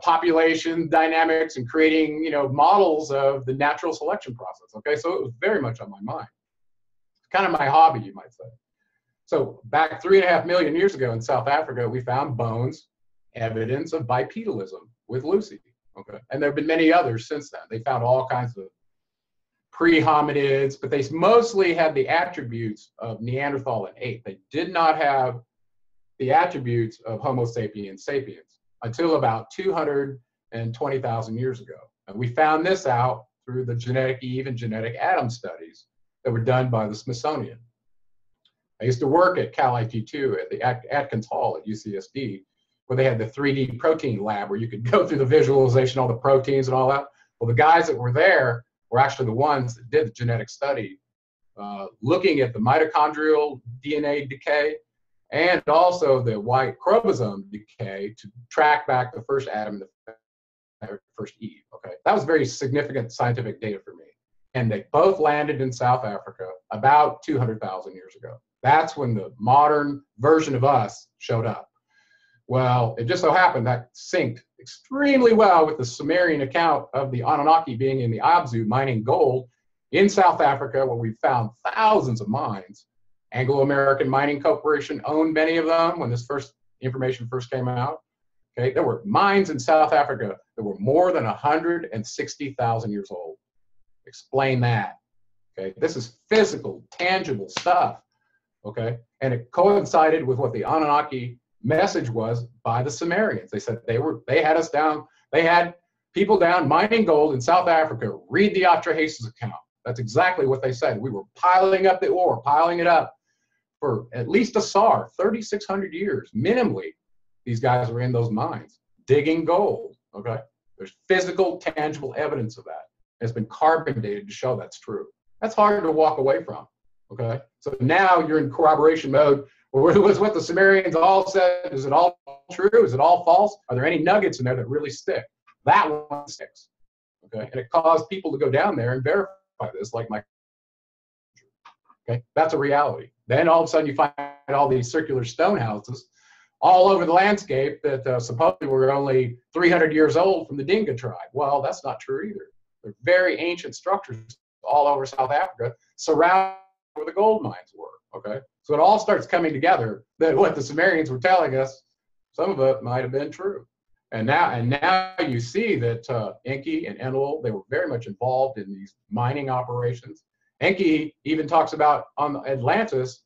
population dynamics and creating, models of the natural selection process. Okay, so it was very much on my mind. kind of my hobby, you might say. So back 3.5 million years ago in South Africa, we found bones, evidence of bipedalism with Lucy. Okay, and there have been many others since then. They found all kinds of pre-hominids, but they mostly had the attributes of Neanderthal and ape. They did not have the attributes of Homo sapiens sapiens until about 220,000 years ago. And we found this out through the genetic Eve and genetic Adam studies that were done by the Smithsonian. I used to work at Cal IT2 at the Atkins Hall at UCSD, where they had the 3D protein lab where you could go through the visualization, all the proteins and all that. Well, the guys that were there were actually the ones that did the genetic study, looking at the mitochondrial DNA decay and also the Y chromosome decay to track back the first Adam and the first Eve. Okay, that was very significant scientific data for me. And they both landed in South Africa about 200,000 years ago. That's when the modern version of us showed up. Well, it just so happened that synced extremely well with the Sumerian account of the Anunnaki being in the Abzu mining gold in South Africa, where we found thousands of mines. Anglo-American Mining Corporation owned many of them when this information first came out. Okay, there were mines in South Africa that were more than 160,000 years old. Explain that. Okay, this is physical, tangible stuff. Okay, and it coincided with what the Anunnaki message was by the Sumerians. They said they had us down, they had people down mining gold in South Africa. Read the Atrahasis account. That's exactly what they said. We were piling up the ore, piling it up for at least a SAR, 3,600 years, minimally. These guys were in those mines, digging gold, okay? There's physical, tangible evidence of that. It's been carbon dated to show that's true. That's hard to walk away from, okay? So now you're in corroboration mode. Well, was what the Sumerians all said, is it all true? Is it all false? Are there any nuggets in there that really stick? That one sticks, okay? And it caused people to go down there and verify this, like my, okay? That's a reality. Then all of a sudden you find all these circular stone houses all over the landscape that supposedly were only 300 years old from the Dinka tribe. Well, that's not true either. They're very ancient structures all over South Africa, surrounding where the gold mines were, okay? So it all starts coming together that what the Sumerians were telling us, some of it might have been true. And now you see that Enki and Enlil, they were very much involved in these mining operations. Enki even talks about on Atlantis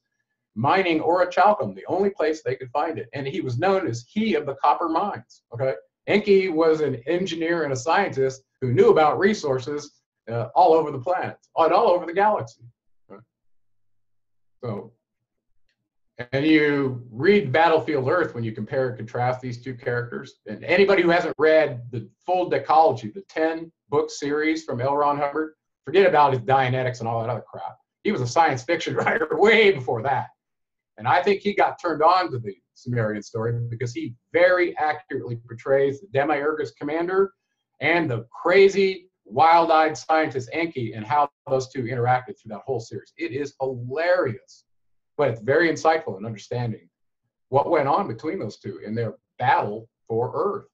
mining orichalcum, the only place they could find it. And he was known as he of the copper mines, okay? Enki was an engineer and a scientist who knew about resources all over the planet, all over the galaxy. Right? So, and you read Battlefield Earth when you compare and contrast these two characters. And anybody who hasn't read the full Decalogy, the 10-book series from L. Ron Hubbard, forget about his Dianetics and all that other crap. He was a science fiction writer way before that. And I think he got turned on to the Sumerian story because he very accurately portrays the Demiurgus commander and the crazy, wild-eyed scientist Enki and how those two interacted through that whole series. It is hilarious, but it's very insightful in understanding what went on between those two in their battle for Earth.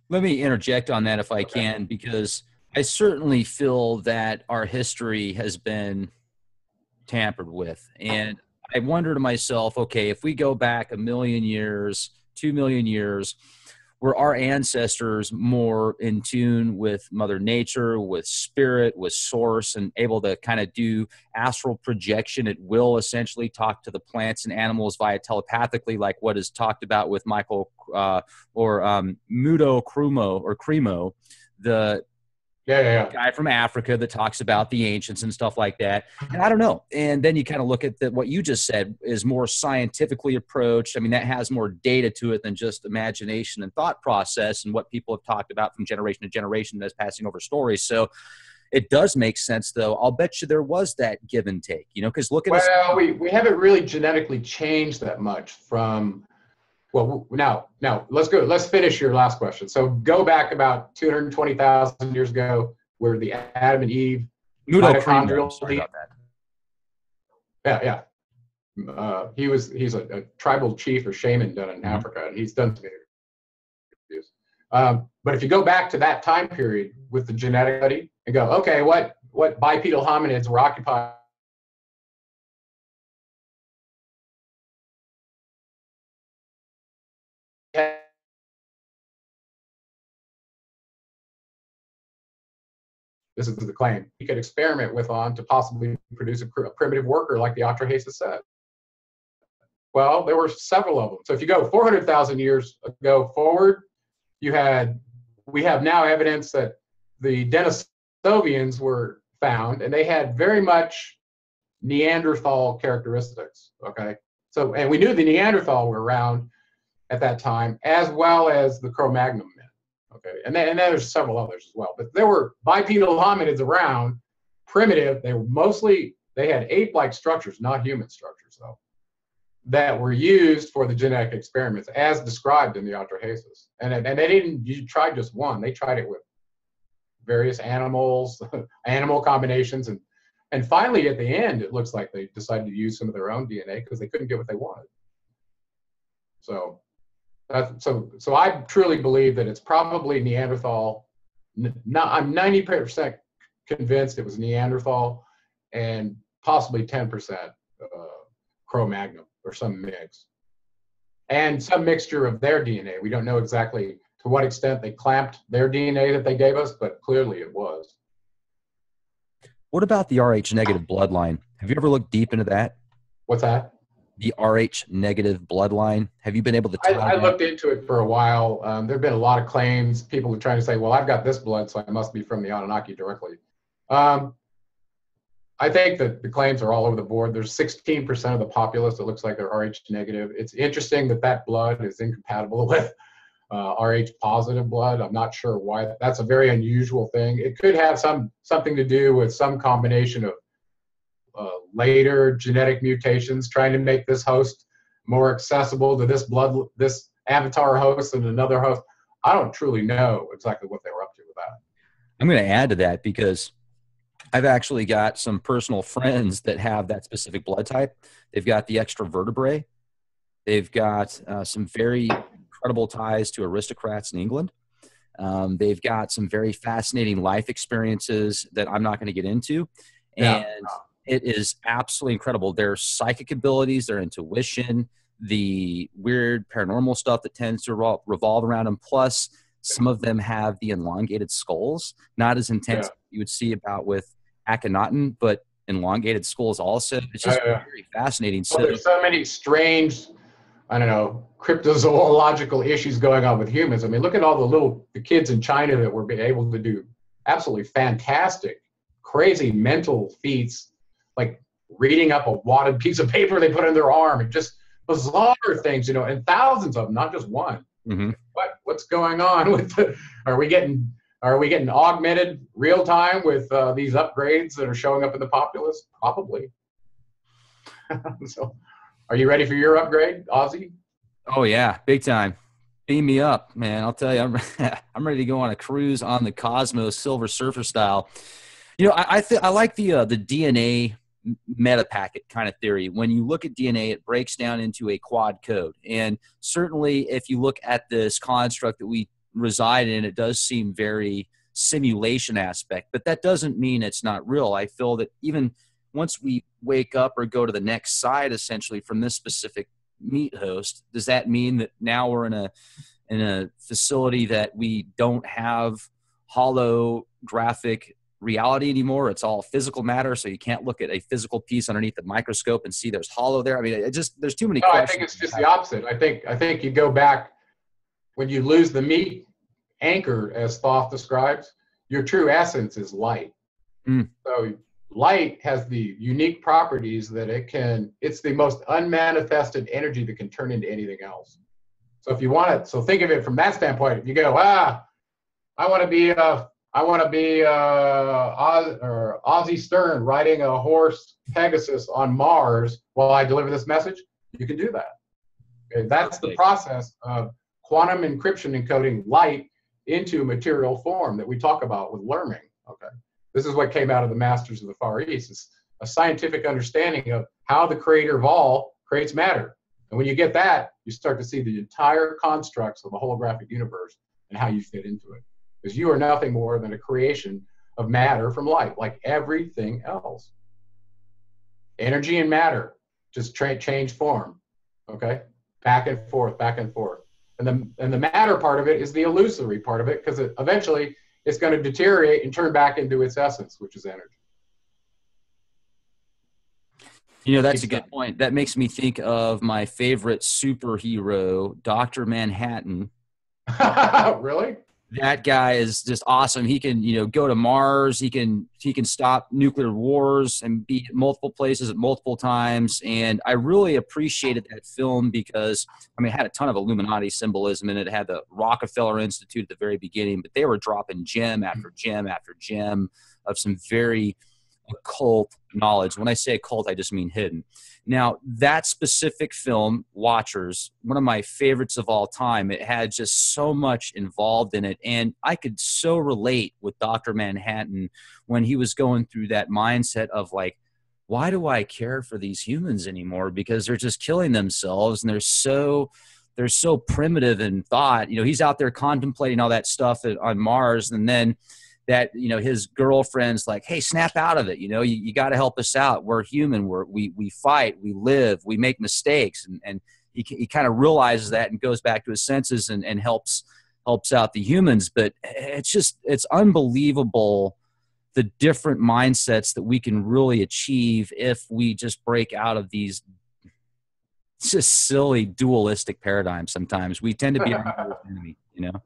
Let me interject on that if I can, because I certainly feel that our history has been tampered with. And I wonder to myself, okay, if we go back 1 million years, 2 million years, were our ancestors more in tune with Mother Nature, with spirit, with source, and able to kind of do astral projection at will, essentially talk to the plants and animals via telepathically, like what is talked about with Michael Mudo Cremo, the guy from Africa that talks about the ancients and stuff like that. And I don't know. And then you kind of look at what you just said is more scientifically approached. I mean, that has more data to it than just imagination and thought process and what people have talked about from generation to generation as passing over stories. So it does make sense, though. I'll bet you there was that give and take, you know, because look at we haven't really genetically changed that much from. Well, now let's finish your last question. So go back about 220,000 years ago, where the Adam and Eve mitochondrial. Sorry about that. He's a tribal chief or shaman down in Africa, and he's done some interviews. But if you go back to that time period with the genetic study and go, okay, what what bipedal hominids were occupying. This is the claim he could experiment with on to possibly produce a primitive worker like the Atrahasis said. Well, there were several of them. So if you go 400,000 years ago forward, we have now evidence that the Denisovians were found, and they had very much Neanderthal characteristics. Okay, so and we knew the Neanderthal were around at that time, as well as the Cro-Magnon men. Okay, and then there's several others as well, but there were bipedal hominids around, primitive. They had ape-like structures, not human structures though, that were used for the genetic experiments as described in the Atrahasis. And they didn't try just one; they tried it with various animals, animal combinations, and finally at the end, it looks like they decided to use some of their own DNA because they couldn't get what they wanted. So I truly believe that it's probably Neanderthal. I'm 90% convinced it was Neanderthal, and possibly 10% Cro-Magnon or some mix, and some mixture of their DNA. We don't know exactly to what extent they clamped their DNA that they gave us, but clearly it was. What about the Rh negative bloodline? Have you ever looked deep into that? What's that? The Rh negative bloodline. Have you been able to I looked into it for a while. There have been a lot of claims. People are trying to say, well, I've got this blood, so I must be from the Anunnaki directly. I think that the claims are all over the board. There's 16% of the populace that looks like they're Rh negative. It's interesting that blood is incompatible with Rh positive blood. I'm not sure why. That's a very unusual thing. It could have something to do with some combination of later genetic mutations trying to make this host more accessible to this avatar host and another host. I don't truly know exactly what they were up to with that. I'm going to add to that because I've actually got some personal friends that have that specific blood type. They've got the extra vertebrae. They've got some very incredible ties to aristocrats in England. They've got some very fascinating life experiences that I'm not going to get into. And it is absolutely incredible. Their psychic abilities, their intuition, the weird paranormal stuff that tends to revolve around them. Plus, some of them have the elongated skulls, not as intense as you would see about with Akhenaten, but elongated skulls also. It's just very fascinating. Well, there's so many strange, I don't know, cryptozoological issues going on with humans. I mean, look at all the kids in China that were able to do absolutely fantastic, crazy mental feats, like reading up a wadded piece of paper they put in their arm, and just bizarre things, and thousands of them, not just one. Mm-hmm. What's going on with are we getting augmented real time with these upgrades that are showing up in the populace? Probably. So, are you ready for your upgrade, Ozzy? Oh yeah, big time. Beam me up, man. I'll tell you, I'm ready to go on a cruise on the Cosmos Silver Surfer style. I like the DNA meta packet kind of theory. When you look at DNA, it breaks down into a quad code. And certainly if you look at this construct that we reside in, it does seem very simulation aspect, but that doesn't mean it's not real. I feel that even once we wake up or go to the next side, essentially from this specific meat host, does that mean that now we're in a facility that we don't have holographic reality anymore? It's all physical matter, so you can't look at a physical piece underneath the microscope and see there's hollow there. I mean, there's too many questions. I think it's just the opposite. I think you go back when you lose the meat anchor, as Thoth describes, your true essence is light. So light has the unique properties that it's the most unmanifested energy that can turn into anything else. So if you want it, so think of it from that standpoint. If you go, I want to be Ozzy Stern riding a horse Pegasus on Mars while I deliver this message, you can do that. Okay, that's the process of quantum encryption encoding light into material form that we talk about with learning. Okay, this is what came out of the Masters of the Far East. It's a scientific understanding of how the creator of all creates matter. And when you get that, you start to see the entire constructs of the holographic universe and how you fit into it. Because you are nothing more than a creation of matter from light, like everything else. Energy and matter just change form, okay? Back and forth, back and forth. And the matter part of it is the illusory part of it, because eventually it's going to deteriorate and turn back into its essence, which is energy. You know, that's a good point. That makes me think of my favorite superhero, Dr. Manhattan. Really? That guy is just awesome. He can, you know, go to Mars. He can stop nuclear wars and be at multiple places at multiple times. And I really appreciated that film because, I mean, it had a ton of Illuminati symbolism in it. It had the Rockefeller Institute at the very beginning, but they were dropping gem after gem after gem of some very occult knowledge. When I say occult, I just mean hidden. Now, that specific film, Watchers, one of my favorites of all time, it had just so much involved in it. And I could so relate with Dr. Manhattan when he was going through that mindset of like, why do I care for these humans anymore? Because they're just killing themselves and they're so primitive in thought. You know, he's out there contemplating all that stuff on Mars, and then that, you know, his girlfriend's like, hey, snap out of it. You know, you got to help us out. We're human. We fight, we live, we make mistakes. And he kind of realizes that and goes back to his senses and helps out the humans. But it's unbelievable the different mindsets that we can really achieve if we just break out of these just silly dualistic paradigms. Sometimes we tend to be our enemy, you know?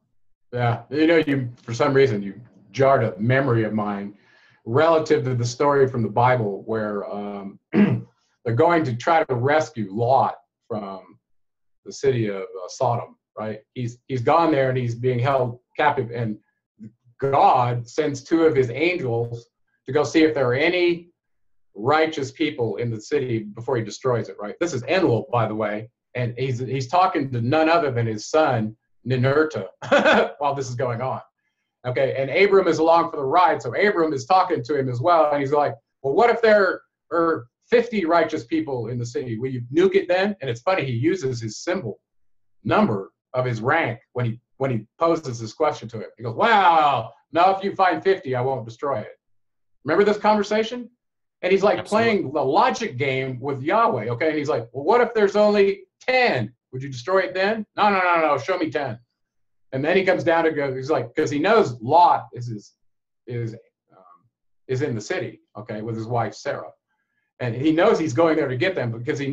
Yeah. You know, for some reason, you jarred a memory of mine relative to the story from the Bible where they're going to try to rescue Lot from the city of Sodom, right? He's gone there and he's being held captive, and God sends two of his angels to go see if there are any righteous people in the city before he destroys it, right? This is Enlil, by the way, and he's talking to none other than his son, Ninurta, while this is going on. Okay, and Abram is along for the ride, so Abram is talking to him as well, and he's like, well, what if there are 50 righteous people in the city? Will you nuke it then? And it's funny, he uses his symbol number of his rank when he poses this question to him. He goes, wow, now if you find 50, I won't destroy it. Remember this conversation? And he's like playing the logic game with Yahweh, okay? And he's like, well, what if there's only 10? Would you destroy it then? No, show me 10. And then he comes down to go, he's like, because he knows Lot is in the city, okay, with his wife Sarah. And he knows he's going there to get them because he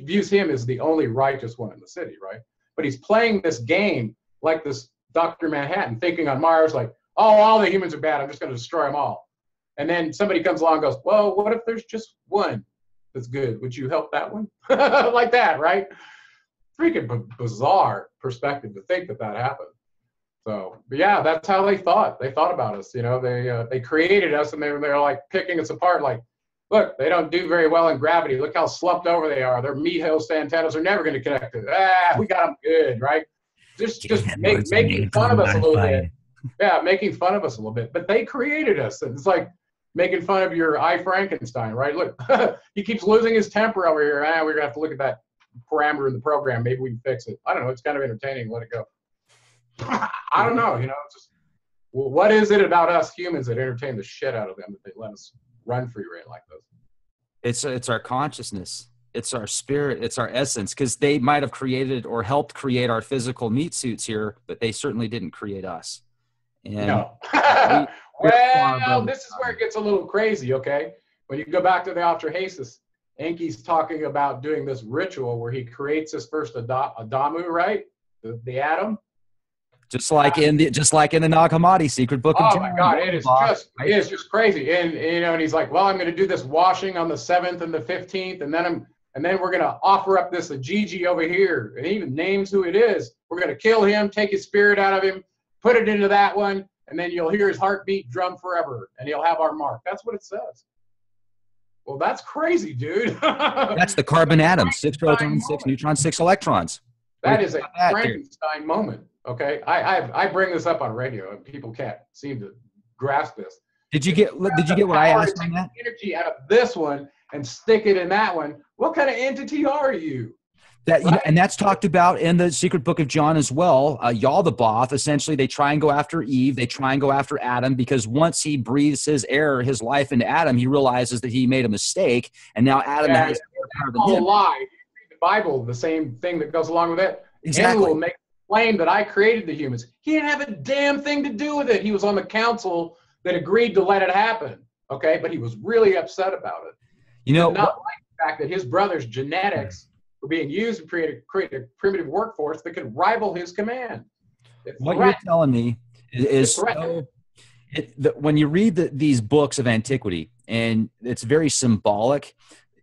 views him as the only righteous one in the city, right? But he's playing this game like this Dr. Manhattan, thinking on Mars like, oh, all the humans are bad, I'm just going to destroy them all. And then somebody comes along and goes, well, what if there's just one that's good? Would you help that one? Like that, right? Freaking bizarre perspective to think that happened. So, but yeah, that's how they thought. They thought about us. You know, they created us, and they're like picking us apart. Like, look, they don't do very well in gravity. Look how slumped over they are. Their meat host antennas are never going to connect to it. We got them good, right? Just making fun of us a little bit. Yeah, making fun of us a little bit. But they created us. It's like making fun of your I, Frankenstein, right? Look, he keeps losing his temper over here. We're going to have to look at that parameter in the program. Maybe we can fix it. I don't know. It's kind of entertaining. Let it go. I don't know. You know, just, well, what is it about us humans that entertain the shit out of them that they let us run free reign like this? It's our consciousness. It's our spirit. It's our essence. Because they might have created or helped create our physical meat suits here, but they certainly didn't create us. And no. Well, this is where it gets a little crazy, okay? When you go back to the Atrahasis, Enki's talking about doing this ritual where he creates his first Adamu, right? The atom. Just like in the Nag Hammadi secret book of John. Oh my God, it is just crazy. And you know, and he's like, well, I'm going to do this washing on the 7th and the 15th, and then we're going to offer up this Ajiji over here, and he even names who it is. We're going to kill him, take his spirit out of him, put it into that one, and then you'll hear his heartbeat drum forever, and he'll have our mark. That's what it says. Well, that's crazy, dude. That's the carbon atom: 6 protons, 6 neutrons, 6 electrons. That is a Frankenstein moment. Okay, I bring this up on radio, and people can't seem to grasp this. Did you get what I asked on that? Energy out of this one and stick it in that one. What kind of entity are you? That, right? and that's talked about in the Secret Book of John as well. Yaldabaoth, essentially, they try and go after Eve. They try and go after Adam because once he breathes his air, his life into Adam, he realizes that he made a mistake, and now Adam Yeah, has that's more power than all a him. lie. You read the Bible, the same thing that goes along with it. Exactly. Enlil makes the claim that I created the humans. He didn't have a damn thing to do with it. He was on the council that agreed to let it happen. Okay, but he was really upset about it. You know, Did not like the fact that his brother's genetics were being used to create a primitive workforce that could rival his command. what you're telling me is so, when you read these books of antiquity, and it's very symbolic,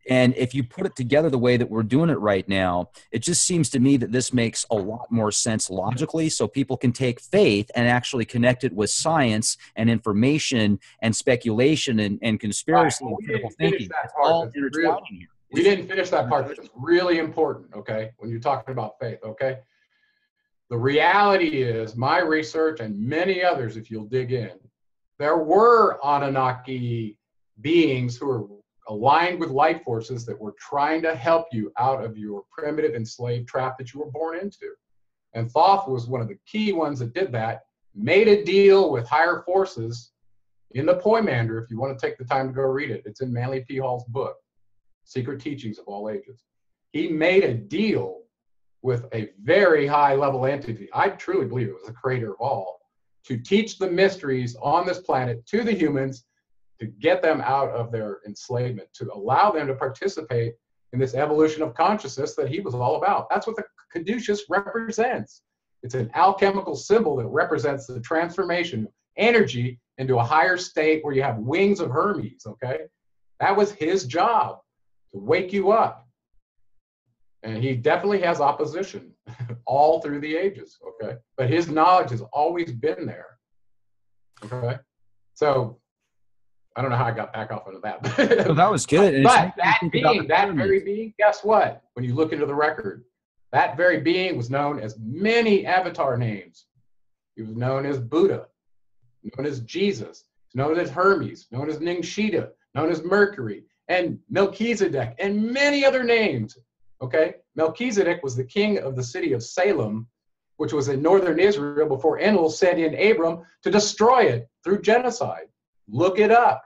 and if you put it together the way that we're doing it right now, it just seems to me that this makes a lot more sense logically, so people can take faith and actually connect it with science and information and speculation and conspiracy and critical thinking. It's all intertwining here. We didn't finish that part. That's really important, okay, when you're talking about faith, okay? The reality is, my research and many others, if you'll dig in, there were Anunnaki beings who were aligned with life forces that were trying to help you out of your primitive enslaved trap that you were born into. And Thoth was one of the key ones that did that, made a deal with higher forces in the Poimander, if you want to take the time to go read it. It's in Manly P. Hall's book, Secret Teachings of All Ages. He made a deal with a very high level entity, I truly believe it was the creator of all, to teach the mysteries on this planet to the humans, to get them out of their enslavement, to allow them to participate in this evolution of consciousness that he was all about. That's what the caduceus represents. It's an alchemical symbol that represents the transformation of energy into a higher state where you have wings of Hermes, okay? That was his job, to wake you up. And he definitely has opposition all through the ages, okay? But his knowledge has always been there, okay? So I don't know how I got back off into that. Well, that was good. And but that very being, guess what? When you look into the record, that very being was known as many avatar names. He was known as Buddha, known as Jesus, known as Hermes, known as Ningshita, known as Mercury, and Melchizedek, and many other names. Okay, Melchizedek was the king of the city of Salem, which was in northern Israel before Enlil sent in Abram to destroy it through genocide. Look it up.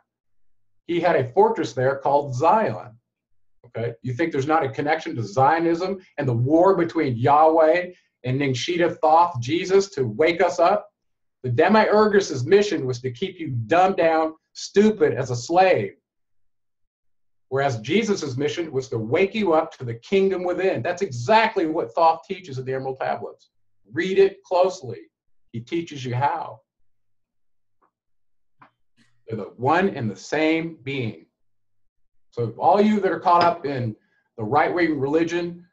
He had a fortress there called Zion. Okay, you think there's not a connection to Zionism and the war between Yahweh and Ningshita Thoth, Jesus, to wake us up? The Demiurgus's mission was to keep you dumbed down, stupid as a slave. Whereas Jesus' mission was to wake you up to the kingdom within. That's exactly what Thoth teaches in the Emerald Tablets. Read it closely. He teaches you how. They're the one and the same being. So all you that are caught up in the right-wing religion,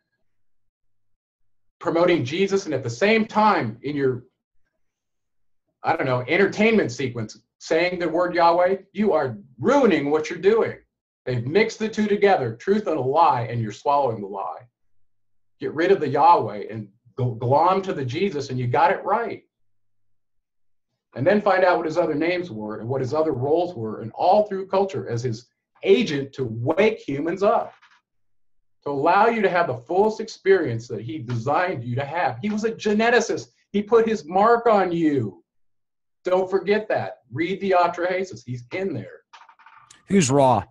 promoting Jesus, and at the same time in your, I don't know, entertainment sequence, saying the word Yahweh, you are ruining what you're doing. They've mixed the two together, truth and a lie, and you're swallowing the lie. Get rid of the Yahweh and glom to the Jesus, and you got it right. And then find out what his other names were and what his other roles were, and all through culture as his agent to wake humans up, to allow you to have the fullest experience that he designed you to have. He was a geneticist. He put his mark on you. Don't forget that. Read the Atrahasis. He's in there. Who's Ra?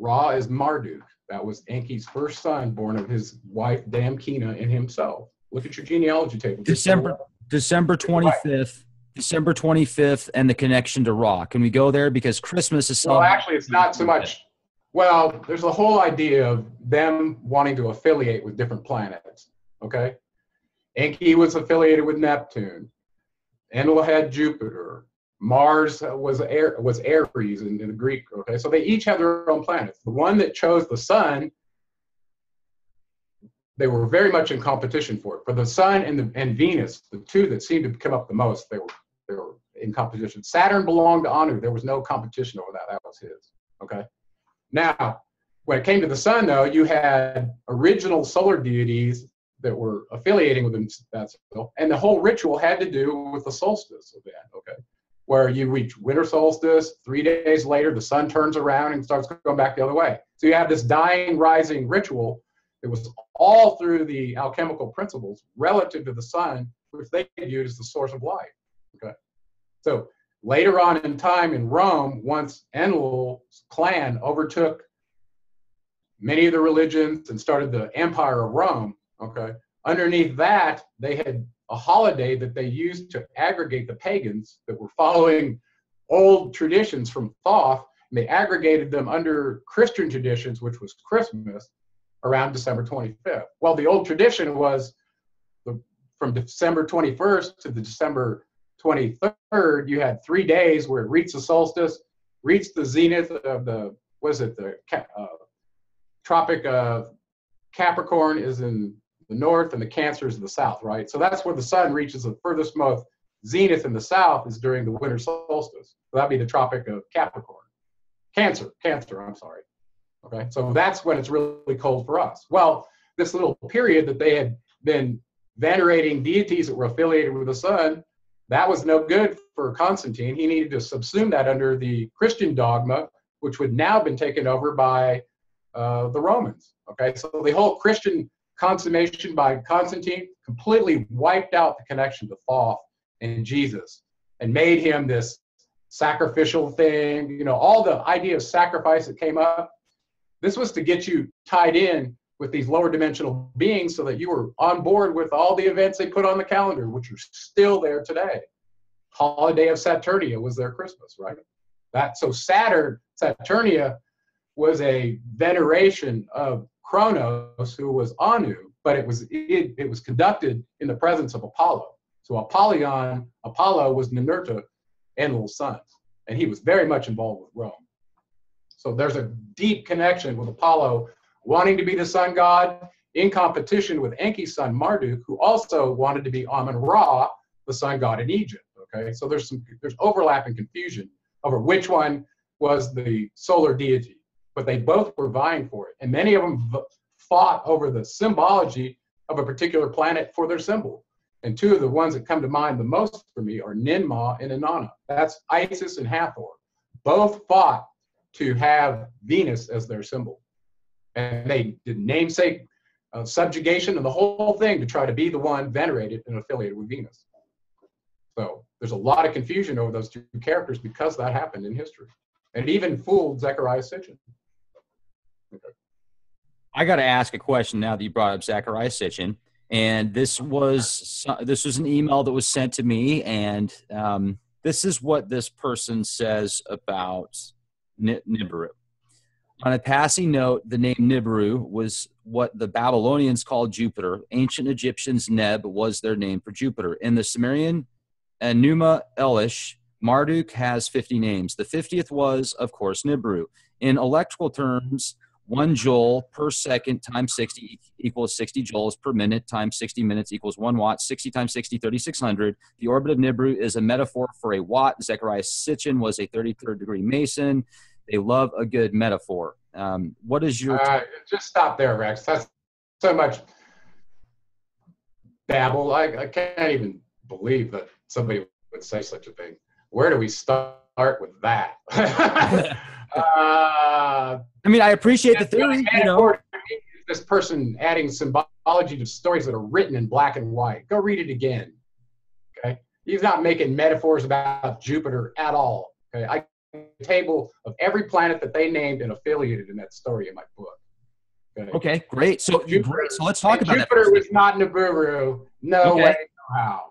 Ra is Marduk. That was Enki's first son, born of his wife Damkina and himself. Look at your genealogy table. December 25th. December 25th, and the connection to Ra. Can we go there? Because Christmas is... Well, actually, it's not so much... Well, there's a whole idea of them wanting to affiliate with different planets, okay? Enki was affiliated with Neptune. Enlil had Jupiter. Mars was Ares in the Greek, okay? So they each have their own planets. The one that chose the sun, they were very much in competition for it. For the sun and Venus, the two that seemed to come up the most, they were in competition. Saturn belonged to Anu. There was no competition over that. That was his, okay? Now, when it came to the sun, though, you had original solar deities that were affiliating with them, and the whole ritual had to do with the solstice event, okay? Where you reach winter solstice, 3 days later, the sun turns around and starts going back the other way. So you have this dying, rising ritual It was all through the alchemical principles relative to the sun, which they viewed as the source of light. Okay. So later on in time in Rome, once Enlil's clan overtook many of the religions and started the Empire of Rome, okay, underneath that, they had a holiday that they used to aggregate the pagans that were following old traditions from Thoth, and they aggregated them under Christian traditions, which was Christmas, around December 25th. Well, the old tradition was from December 21st to the December 23rd, you had 3 days where it reached the solstice, reached the zenith of the, Tropic of Capricorn is in the north and the Cancer is in the south, right? So that's where the sun reaches the furthest most zenith in the south is during the winter solstice. So that'd be the Tropic of Capricorn. Cancer, I'm sorry. Okay, so that's when it's really cold for us. Well, this little period that they had been venerating deities that were affiliated with the sun, that was no good for Constantine. He needed to subsume that under the Christian dogma, which would now have been taken over by the Romans. Okay, so the whole Christian consummation by Constantine completely wiped out the connection to Thoth and Jesus and made him this sacrificial thing. You know, all the idea of sacrifice that came up, this was to get you tied in with these lower dimensional beings so that you were on board with all the events they put on the calendar, which are still there today. Holiday of Saturnia was their Christmas, right? So Saturnia was a veneration of Kronos, who was Anu, but it was conducted in the presence of Apollo. So Apollo was Ninurta, Enlil's son, and he was very much involved with Rome. So there's a deep connection with Apollo wanting to be the sun god in competition with Enki's son Marduk, who also wanted to be Amun-Ra, the sun god in Egypt. Okay, so there's overlap and confusion over which one was the solar deity, but they both were vying for it, and many of them fought over the symbology of a particular planet for their symbol. And two of the ones that come to mind the most for me are Ninmah and Inanna. That's Isis and Hathor. Both fought to have Venus as their symbol. And they did namesake subjugation and the whole thing to try to be the one venerated and affiliated with Venus. So there's a lot of confusion over those two characters because that happened in history. And it even fooled Zechariah Sitchin. Okay. I got to ask a question now that you brought up Zechariah Sitchin. And this was an email that was sent to me, and this is what this person says about Nibiru. On a passing note, the name Nibiru was what the Babylonians called Jupiter. Ancient Egyptians, Neb was their name for Jupiter. In the Sumerian Enuma Elish, Marduk has 50 names. The 50th was, of course, Nibiru. In electrical terms, 1 joule per second times 60 equals 60 joules per minute times 60 minutes equals 1 watt. 60 times 60, 3600. The orbit of Nibiru is a metaphor for a watt. Zechariah Sitchin was a 33rd degree Mason. They love a good metaphor. What is your... just stop there, Rex. That's so much babble. I can't even believe that somebody would say such a thing. Where do we start with that? I mean, I appreciate the theory. You know, this person adding symbology to stories that are written in black and white. Go read it again. Okay, he's not making metaphors about Jupiter at all. Okay, I have a table of every planet that they named and affiliated in that story in my book. Okay, great. So let's talk about Jupiter was not Nibiru. No way, no how.